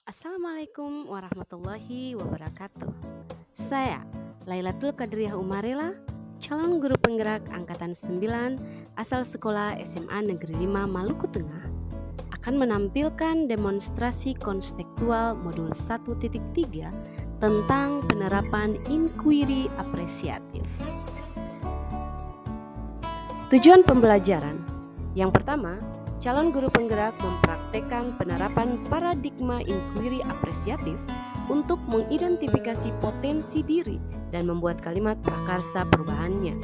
Assalamualaikum warahmatullahi wabarakatuh. Saya, Lailatul Qadriyah Umarela, calon guru penggerak Angkatan 9 asal sekolah SMA Negeri 5 Maluku Tengah, akan menampilkan demonstrasi konstekstual modul 1.3 tentang penerapan inquiry apresiatif. Tujuan pembelajaran. Yang pertama, calon guru penggerak mempraktekkan penerapan paradigma inquiry apresiatif untuk mengidentifikasi potensi diri dan membuat kalimat prakarsa perubahannya.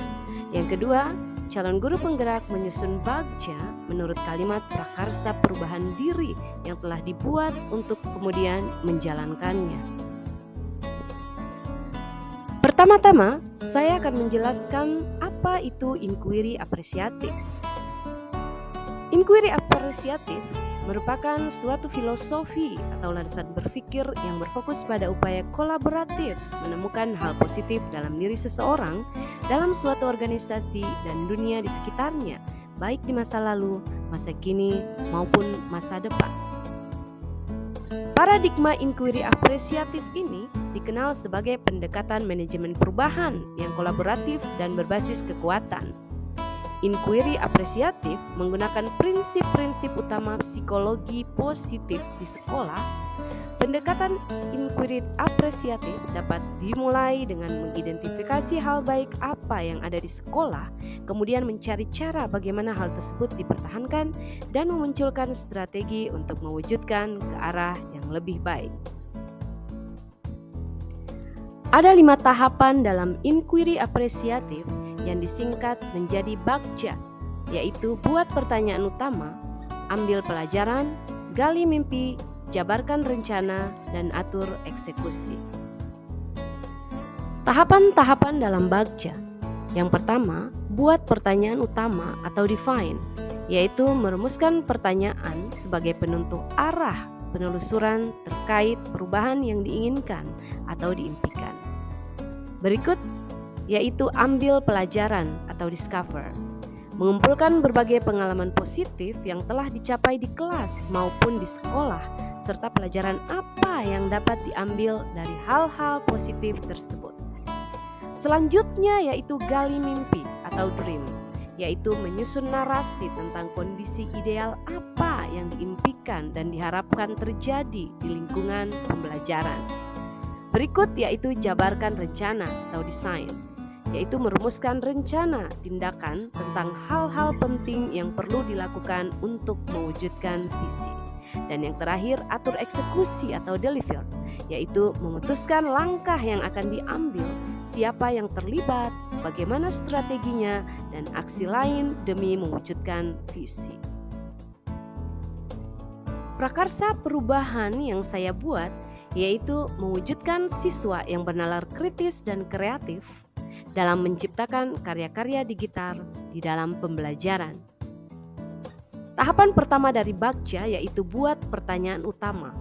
Yang kedua, calon guru penggerak menyusun bagja menurut kalimat prakarsa perubahan diri yang telah dibuat untuk kemudian menjalankannya. Pertama-tama, saya akan menjelaskan apa itu inquiry apresiatif. Inquiry apresiatif merupakan suatu filosofi atau landasan berpikir yang berfokus pada upaya kolaboratif menemukan hal positif dalam diri seseorang, dalam suatu organisasi dan dunia di sekitarnya, baik di masa lalu, masa kini, maupun masa depan. Paradigma inquiry apresiatif ini dikenal sebagai pendekatan manajemen perubahan yang kolaboratif dan berbasis kekuatan. Inquiry apresiatif menggunakan prinsip-prinsip utama psikologi positif di sekolah. Pendekatan inquiry apresiatif dapat dimulai dengan mengidentifikasi hal baik apa yang ada di sekolah, kemudian mencari cara bagaimana hal tersebut dipertahankan dan memunculkan strategi untuk mewujudkan ke arah yang lebih baik. Ada 5 tahapan dalam inquiry apresiatif yang disingkat menjadi bagja, yaitu buat pertanyaan utama, ambil pelajaran, gali mimpi, jabarkan rencana, dan atur eksekusi. Tahapan-tahapan dalam bagja. Yang pertama, buat pertanyaan utama atau define, yaitu merumuskan pertanyaan sebagai penentu arah penelusuran terkait perubahan yang diinginkan atau diimpikan. Berikut yaitu ambil pelajaran atau discover, mengumpulkan berbagai pengalaman positif yang telah dicapai di kelas maupun di sekolah, serta pelajaran apa yang dapat diambil dari hal-hal positif tersebut. Selanjutnya yaitu gali mimpi atau dream, yaitu menyusun narasi tentang kondisi ideal apa yang diimpikan dan diharapkan terjadi di lingkungan pembelajaran. Berikut yaitu jabarkan rencana atau desain, yaitu merumuskan rencana tindakan tentang hal-hal penting yang perlu dilakukan untuk mewujudkan visi. Dan yang terakhir, atur eksekusi atau deliver, yaitu memutuskan langkah yang akan diambil, siapa yang terlibat, bagaimana strateginya, dan aksi lain demi mewujudkan visi. Prakarsa perubahan yang saya buat yaitu mewujudkan siswa yang bernalar kritis dan kreatif dalam menciptakan karya-karya digital di dalam pembelajaran. Tahapan pertama dari bagja yaitu buat pertanyaan utama.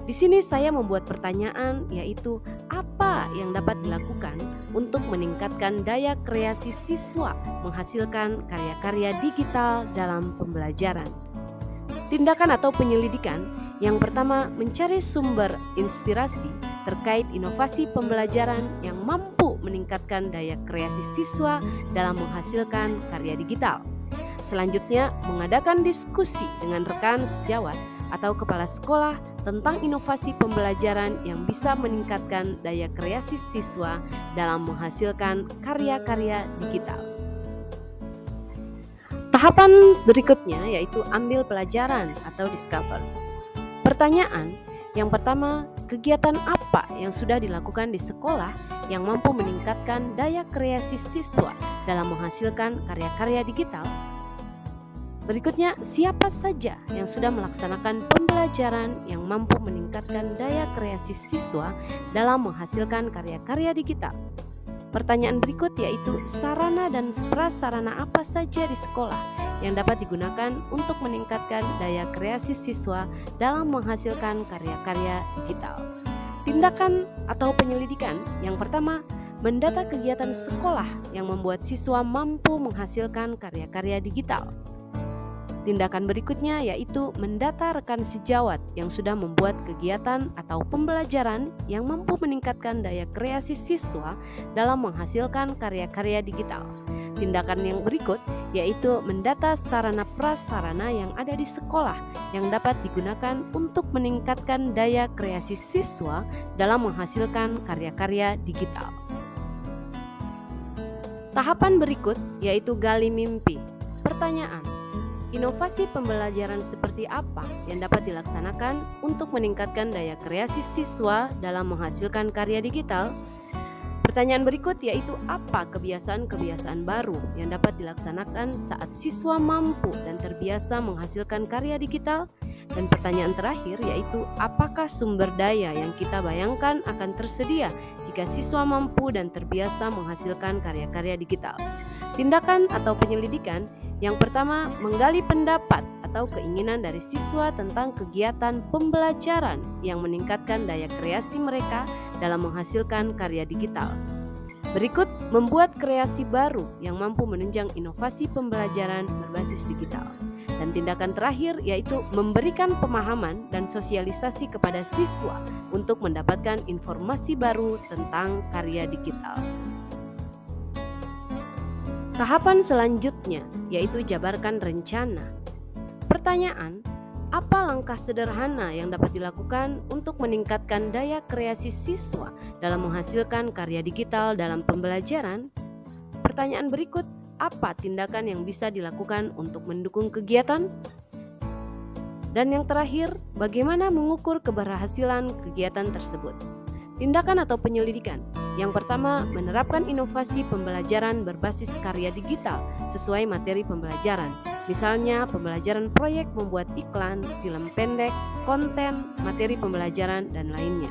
Di sini saya membuat pertanyaan yaitu apa yang dapat dilakukan untuk meningkatkan daya kreasi siswa menghasilkan karya-karya digital dalam pembelajaran. Tindakan atau penyelidikan. Yang pertama, mencari sumber inspirasi terkait inovasi pembelajaran yang mampu meningkatkan daya kreasi siswa dalam menghasilkan karya digital. Selanjutnya, mengadakan diskusi dengan rekan sejawat atau kepala sekolah tentang inovasi pembelajaran yang bisa meningkatkan daya kreasi siswa dalam menghasilkan karya-karya digital. Tahapan berikutnya yaitu ambil pelajaran atau discover. Pertanyaan yang pertama, kegiatan apa yang sudah dilakukan di sekolah yang mampu meningkatkan daya kreasi siswa dalam menghasilkan karya-karya digital? Berikutnya, siapa saja yang sudah melaksanakan pembelajaran yang mampu meningkatkan daya kreasi siswa dalam menghasilkan karya-karya digital? Pertanyaan berikut yaitu sarana dan prasarana apa saja di sekolah yang dapat digunakan untuk meningkatkan daya kreasi siswa dalam menghasilkan karya-karya digital. Tindakan atau penyelidikan yang pertama, mendata kegiatan sekolah yang membuat siswa mampu menghasilkan karya-karya digital. Tindakan berikutnya yaitu mendata rekan sejawat yang sudah membuat kegiatan atau pembelajaran yang mampu meningkatkan daya kreasi siswa dalam menghasilkan karya-karya digital. Tindakan yang berikut yaitu mendata sarana prasarana yang ada di sekolah yang dapat digunakan untuk meningkatkan daya kreasi siswa dalam menghasilkan karya-karya digital. Tahapan berikut yaitu gali mimpi. Pertanyaan: inovasi pembelajaran seperti apa yang dapat dilaksanakan untuk meningkatkan daya kreasi siswa dalam menghasilkan karya digital? Pertanyaan berikut yaitu apa kebiasaan-kebiasaan baru yang dapat dilaksanakan saat siswa mampu dan terbiasa menghasilkan karya digital? Dan pertanyaan terakhir yaitu apakah sumber daya yang kita bayangkan akan tersedia jika siswa mampu dan terbiasa menghasilkan karya-karya digital? Tindakan atau penyelidikan yang pertama, menggali pendapat atau keinginan dari siswa tentang kegiatan pembelajaran yang meningkatkan daya kreasi mereka dalam menghasilkan karya digital. Berikut, membuat kreasi baru yang mampu menunjang inovasi pembelajaran berbasis digital. Dan tindakan terakhir yaitu memberikan pemahaman dan sosialisasi kepada siswa untuk mendapatkan informasi baru tentang karya digital. Tahapan selanjutnya yaitu jabarkan rencana. Pertanyaan: apa langkah sederhana yang dapat dilakukan untuk meningkatkan daya kreasi siswa dalam menghasilkan karya digital dalam pembelajaran? Pertanyaan berikut: apa tindakan yang bisa dilakukan untuk mendukung kegiatan? Dan yang terakhir, bagaimana mengukur keberhasilan kegiatan tersebut? Tindakan atau penyelidikan. Yang pertama, menerapkan inovasi pembelajaran berbasis karya digital sesuai materi pembelajaran. Misalnya, pembelajaran proyek membuat iklan, film pendek, konten, materi pembelajaran, dan lainnya.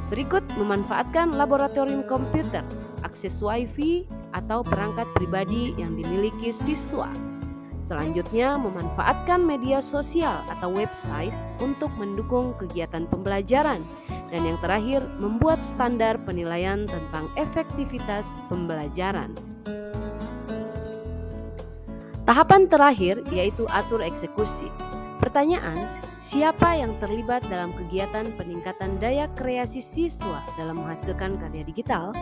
Berikut, memanfaatkan laboratorium komputer, akses Wi-Fi, atau perangkat pribadi yang dimiliki siswa. Selanjutnya, memanfaatkan media sosial atau website untuk mendukung kegiatan pembelajaran. Dan yang terakhir, membuat standar penilaian tentang efektivitas pembelajaran. Tahapan terakhir yaitu atur eksekusi. Pertanyaan: siapa yang terlibat dalam kegiatan peningkatan daya kreasi siswa dalam menghasilkan karya digital?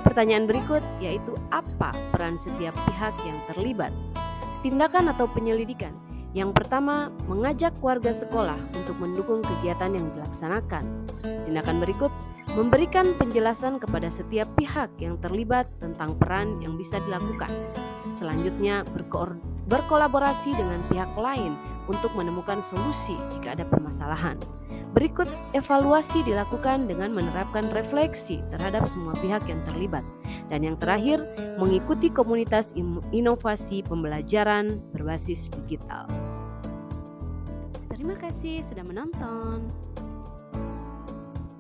Pertanyaan berikut yaitu apa peran setiap pihak yang terlibat? Tindakan atau penyelidikan. Yang pertama, mengajak warga sekolah untuk mendukung kegiatan yang dilaksanakan. Tindakan berikut, memberikan penjelasan kepada setiap pihak yang terlibat tentang peran yang bisa dilakukan. Selanjutnya, berkolaborasi dengan pihak lain untuk menemukan solusi jika ada permasalahan. Berikut, evaluasi dilakukan dengan menerapkan refleksi terhadap semua pihak yang terlibat. Dan yang terakhir, mengikuti komunitas inovasi pembelajaran berbasis digital. Terima kasih sudah menonton.